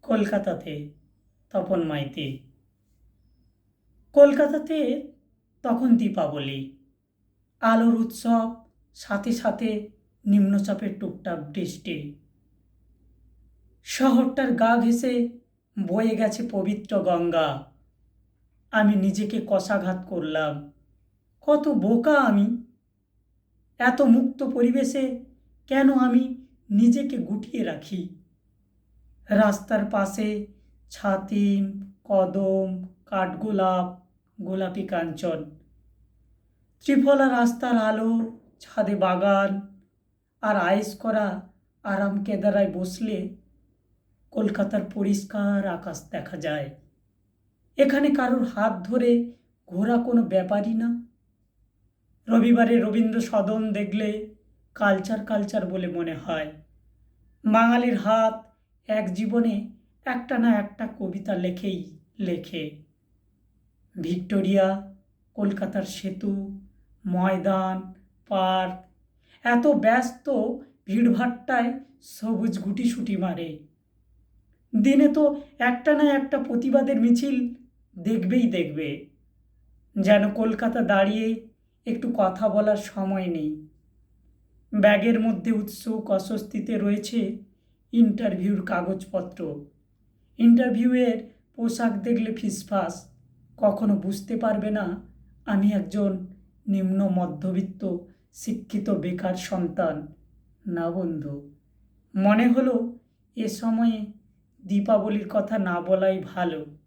কলকাতাতে তপন মাইতি। কলকাতাতে তখন দীপাবলি, আলোর উৎসব, সাথে সাথে নিম্নচাপের টুকটাক বৃষ্টি। শহরটার গা ঘেঁষে বয়ে গেছে পবিত্র গঙ্গা। আমি নিজেকে কষাঘাত করলাম, কত বোকা আমি! এত মুক্ত পরিবেশে কেন আমি নিজেকে গুটিয়ে রাখি? রাস্তার পাশে ছাতিম, কদম, কাঠগোলাপ, গোলাপি কাঞ্চন, ত্রিফলা রাস্তার আলো, ছাদে বাগান, আর আয়েশ করা আরাম কেদারায় বসলে কলকাতার পরিষ্কার আকাশ দেখা যায়। এখানে কারোর হাত ধরে ঘোরা কোনো ব্যাপারই না। রবিবারে রবীন্দ্র সদন দেখলে কালচার কালচার বলে মনে হয়। বাঙালির হাত এক জীবনে একটা না একটা কবিতা লেখেই লেখে। ভিক্টোরিয়া, কলকাতার সেতু, ময়দান, পার্ক, এত ব্যস্ত ভিড়ভাট্টায় সবুজ গুটিসুটি মারে। দিনে তো একটা না একটা প্রতিবাদের মিছিল দেখবেই দেখবে। যেন কলকাতা দাঁড়িয়ে একটু কথা বলার সময় নেই। ব্যাগের মধ্যে উৎসুক অস্বস্তিতে রয়েছে ইন্টারভিউর কাগজপত্র। ইন্টারভিউয়ের পোশাক দেখলে ফিসফাস। কখনো বুঝতে পারবে না আমি একজন নিম্ন মধ্যবিত্ত শিক্ষিত বেকার সন্তান। না বন্ধু, মনে হলো এ সময়ে দীপাবলির কথা না বলাই ভালো।